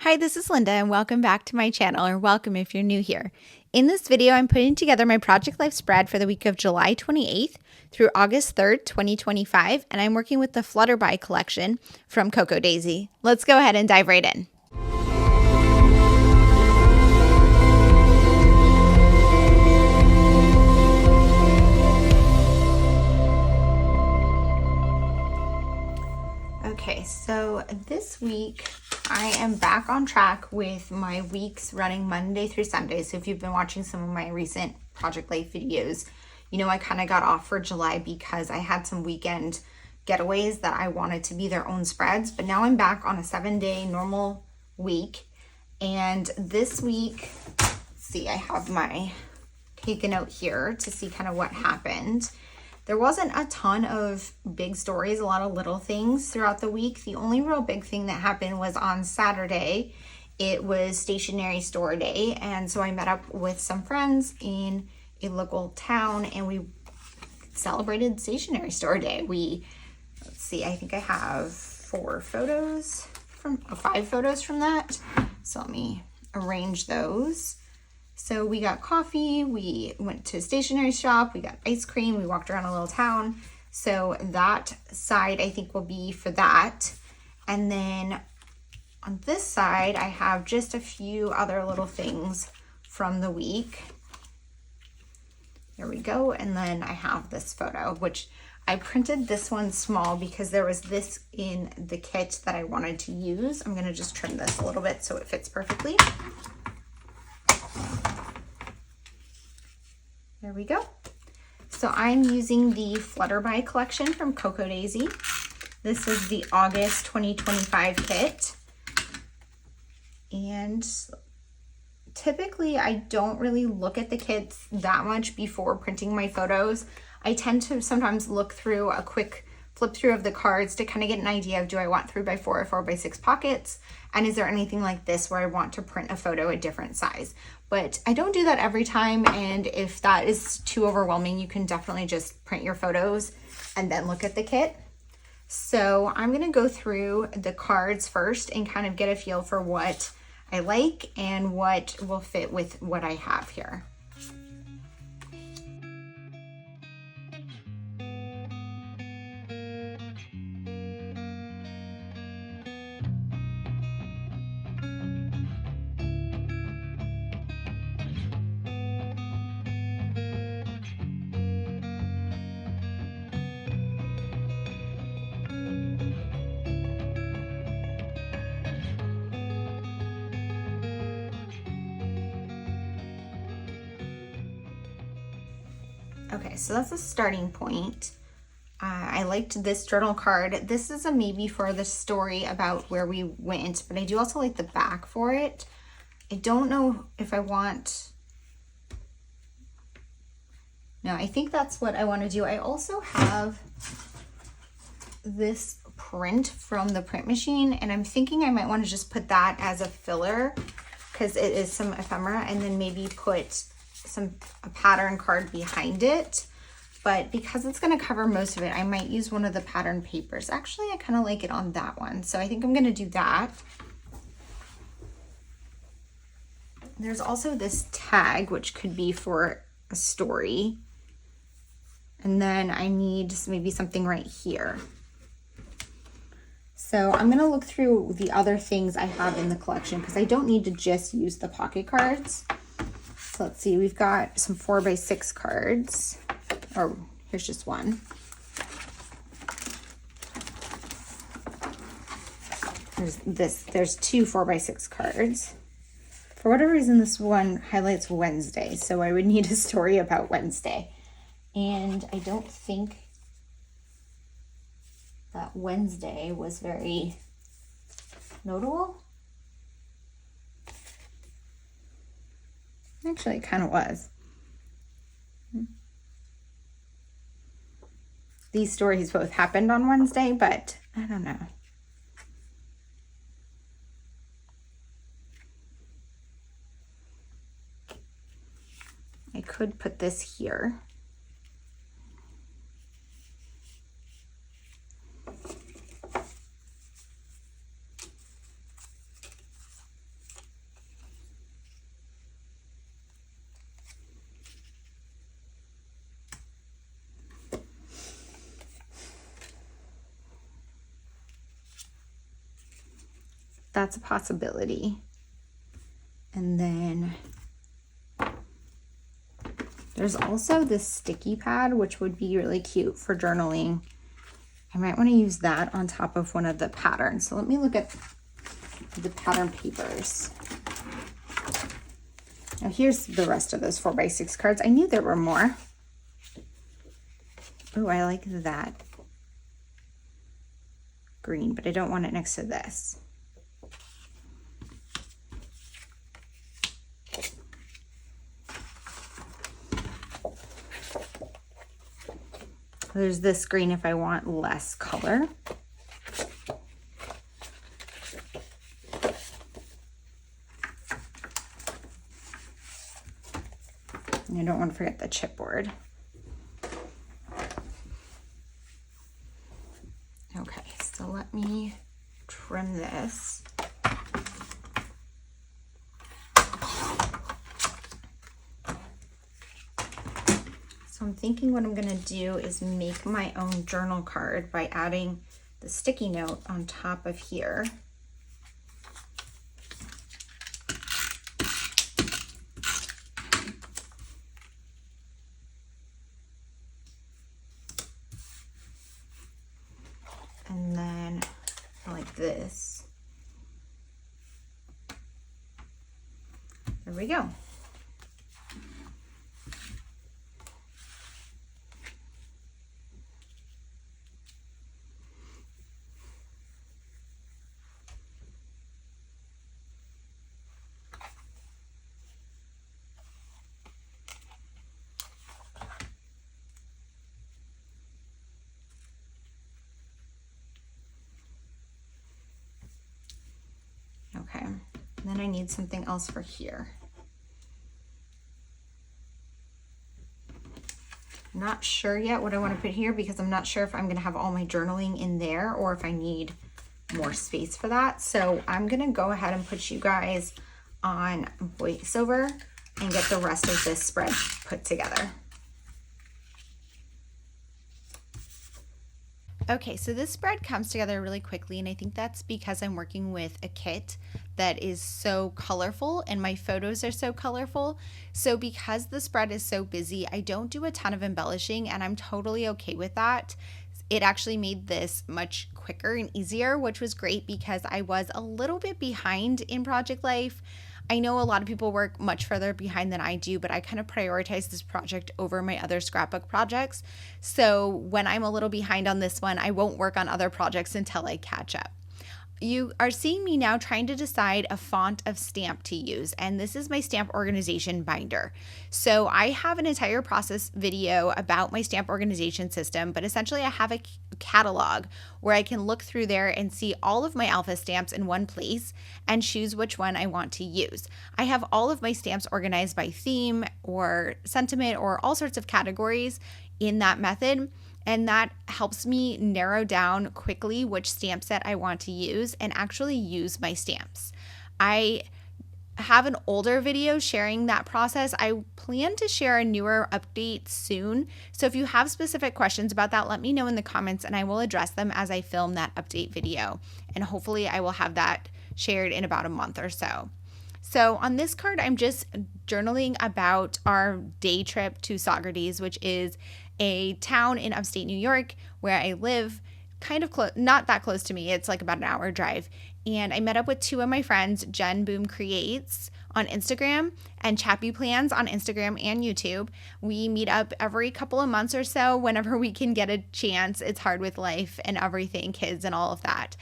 Hi, this is Linda and welcome back to my channel, or welcome if you're new here. In this video, I'm putting together my Project Life spread for the week of July 28th through August 3rd, 2025, and I'm working with the Flutterby collection from Cocoa Daisy. Let's go ahead and dive right in. Okay, so this week I am back on track with my weeks running Monday through Sunday. So if you've been watching some of my recent Project Life videos, you know I kind of got off for July because I had some weekend getaways that I wanted to be their own spreads. But now I'm back on a 7-day normal week. And this week, let's see, I have my take a note here to see kind of what happened. There wasn't a ton of big stories, a lot of little things throughout the week. The only real big thing that happened was on Saturday. It was stationery store day. And so I met up with some friends in a local town and we celebrated stationery store day. Let's see, I think I have 5 photos from that. So let me arrange those. So we got coffee, we went to a stationery shop, we got ice cream, we walked around a little town. So that side I think will be for that. And then on this side, I have just a few other little things from the week. There we go. And then I have this photo, which I printed this one small because there was this in the kit that I wanted to use. I'm gonna just trim this a little bit so it fits perfectly. There we go. So I'm using the Flutterby collection from Cocoa Daisy. This is the August 2025 kit. And typically I don't really look at the kits that much before printing my photos. I tend to sometimes look through a quick flip through of the cards to kind of get an idea of, do I want 3x4 or 4x6 pockets? And is there anything like this where I want to print a photo a different size? But I don't do that every time. And if that is too overwhelming, you can definitely just print your photos and then look at the kit. So I'm gonna go through the cards first and kind of get a feel for what I like and what will fit with what I have here. Okay, so that's a starting point. I liked this journal card. This is a maybe for the story about where we went, but I do also like the back for it. I don't know if I want... No, I think that's what I want to do. I also have this print from the print machine, and I'm thinking I might want to just put that as a filler because it is some ephemera, and then maybe put a pattern card behind it. But because it's going to cover most of it, I might use one of the pattern papers. Actually, I kind of like it on that one, so I think I'm going to do that. There's also this tag, which could be for a story. And then I need maybe something right here. So I'm going to look through the other things I have in the collection because I don't need to just use the pocket cards. So let's see, we've got some 4x6 cards. Or here's just one. There's 2 4x6 cards. For whatever reason, this one highlights Wednesday, so I would need a story about Wednesday. And I don't think that Wednesday was very notable. Actually, it kind of was. These stories both happened on Wednesday, but I don't know. I could put this here. that's a possibility. And then there's also this sticky pad, which would be really cute for journaling. I might want to use that on top of one of the patterns. So let me look at the pattern papers. Now here's the rest of those 4x6 cards. I knew there were more. Oh, I like that green, but I don't want it next to this. There's this green if I want less color. And I don't want to forget the chipboard. Okay, so let me trim this. So I'm thinking what I'm going to do is make my own journal card by adding the sticky note on top of here. And then like this. There we go. Okay, and then I need something else for here. I'm not sure yet what I want to put here because I'm not sure if I'm going to have all my journaling in there or if I need more space for that. So I'm going to go ahead and put you guys on voiceover and get the rest of this spread put together. Okay, so this spread comes together really quickly, and I think that's because I'm working with a kit that is so colorful and my photos are so colorful. So because the spread is so busy, I don't do a ton of embellishing, and I'm totally okay with that. It actually made this much quicker and easier, which was great because I was a little bit behind in project life. I know a lot of people work much further behind than I do, but I kind of prioritize this project over my other scrapbook projects. So when I'm a little behind on this one, I won't work on other projects until I catch up. You are seeing me now trying to decide a font of stamp to use, and this is my stamp organization binder. So I have an entire process video about my stamp organization system, but essentially I have a catalog where I can look through there and see all of my alpha stamps in one place and choose which one I want to use. I have all of my stamps organized by theme or sentiment or all sorts of categories in that method. And that helps me narrow down quickly which stamp set I want to use and actually use my stamps. I have an older video sharing that process. I plan to share a newer update soon. So if you have specific questions about that, let me know in the comments and I will address them as I film that update video. And hopefully I will have that shared in about a month or so. So on this card, I'm just journaling about our day trip to Saugerties, which is a town in upstate New York where I live, kind of close, not that close to me. It's like about an hour drive. And I met up with two of my friends, Jen Boom Creates on Instagram and Chappy Plans on Instagram and YouTube. We meet up every couple of months or so whenever we can get a chance. It's hard with life and everything, kids and all of that.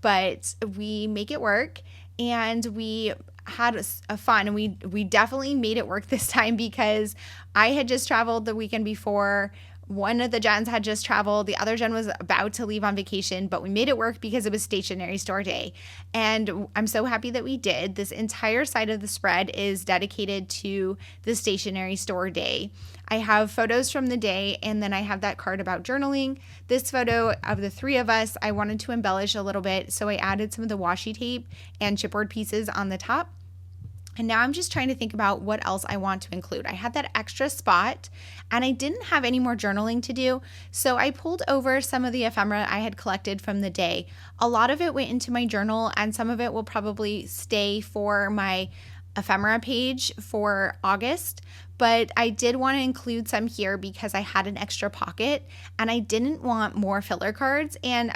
But we make it work, and we had a fun, and we definitely made it work this time because I had just traveled the weekend before. One of the Jens had just traveled. The other Jen was about to leave on vacation, but we made it work because it was stationery store day. And I'm so happy that we did. This entire side of the spread is dedicated to the stationery store day. I have photos from the day, and then I have that card about journaling. This photo of the three of us, I wanted to embellish a little bit, so I added some of the washi tape and chipboard pieces on the top. And now I'm just trying to think about what else I want to include. I had that extra spot and I didn't have any more journaling to do. So I pulled over some of the ephemera I had collected from the day. A lot of it went into my journal and some of it will probably stay for my ephemera page for August. But I did want to include some here because I had an extra pocket and I didn't want more filler cards. And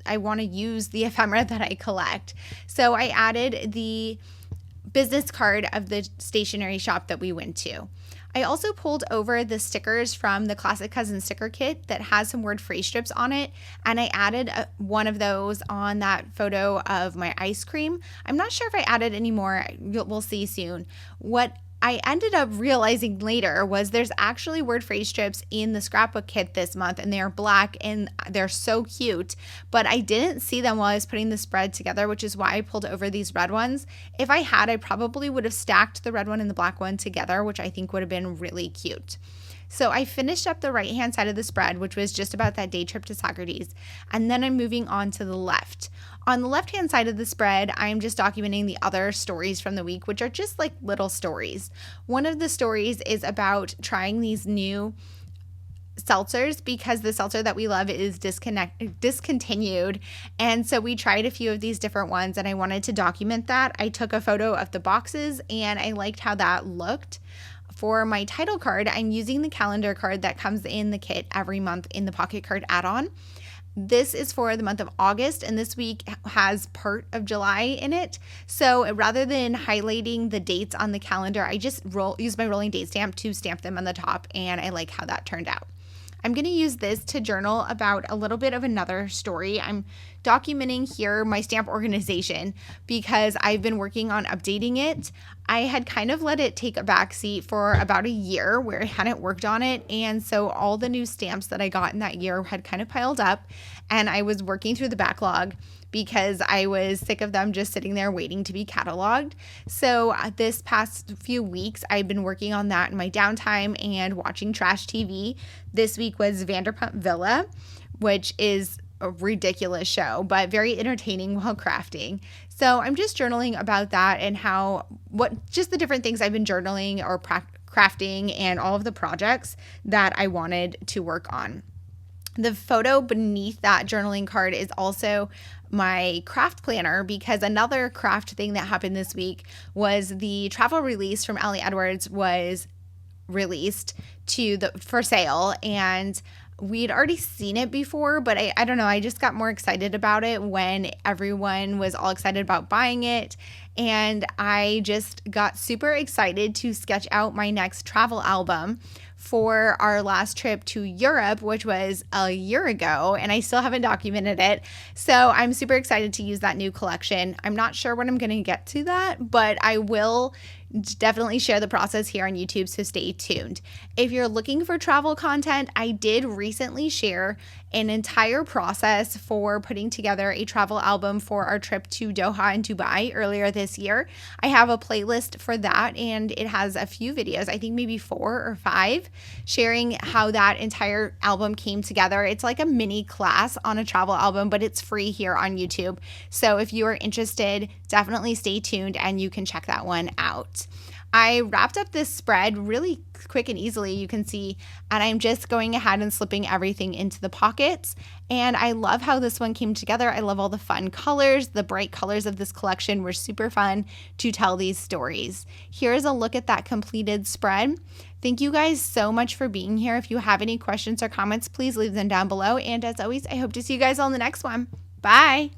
I want to use the ephemera that I collect. So I added the business card of the stationery shop that we went to. I also pulled over the stickers from the Classic Cousin sticker kit that has some word phrase strips on it, and I added one of those on that photo of my ice cream. I'm not sure if I added any more. We'll see soon. What I ended up realizing later was there's actually word phrase strips in the scrapbook kit this month, and they're black and they're so cute, but I didn't see them while I was putting the spread together, which is why I pulled over these red ones. If I had, I probably would have stacked the red one and the black one together, which I think would have been really cute. So I finished up the right-hand side of the spread, which was just about that day trip to Socrates, and then I'm moving on to the left. On the left-hand side of the spread, I'm just documenting the other stories from the week, which are just like little stories. One of the stories is about trying these new seltzers because the seltzer that we love is discontinued. And so we tried a few of these different ones and I wanted to document that. I took a photo of the boxes and I liked how that looked. For my title card, I'm using the calendar card that comes in the kit every month in the pocket card add-on. This is for the month of August, and this week has part of July in it. So rather than highlighting the dates on the calendar, I just use my rolling date stamp to stamp them on the top, and I like how that turned out. I'm going to use this to journal about a little bit of another story. I'm documenting here my stamp organization because I've been working on updating it. I had kind of let it take a backseat for about a year where I hadn't worked on it. And so all the new stamps that I got in that year had kind of piled up and I was working through the backlog because I was sick of them just sitting there waiting to be cataloged. So this past few weeks, I've been working on that in my downtime and watching trash TV. This week was Vanderpump Villa, which is a ridiculous show, but very entertaining while crafting. So I'm just journaling about that and just the different things I've been journaling or crafting and all of the projects that I wanted to work on. The photo beneath that journaling card is also my craft planner because another craft thing that happened this week was the travel release from Ellie Edwards was released for sale, and we'd already seen it before, but I don't know, I just got more excited about it when everyone was all excited about buying it, and I just got super excited to sketch out my next travel album for our last trip to Europe, which was a year ago, and I still haven't documented it. So I'm super excited to use that new collection. I'm not sure when I'm going to get to that, but I will definitely share the process here on YouTube, so stay tuned. If you're looking for travel content, I did recently share an entire process for putting together a travel album for our trip to Doha and Dubai earlier this year. I have a playlist for that, and it has a few videos, I think maybe 4 or 5, sharing how that entire album came together. It's like a mini class on a travel album, but it's free here on YouTube. So if you are interested, definitely stay tuned and you can check that one out. I wrapped up this spread really quick and easily, you can see, and I'm just going ahead and slipping everything into the pockets. And I love how this one came together. I love all the fun colors. The bright colors of this collection were super fun to tell these stories. Here's a look at that completed spread. Thank you guys so much for being here. If you have any questions or comments, please leave them down below. And as always, I hope to see you guys on the next one. Bye.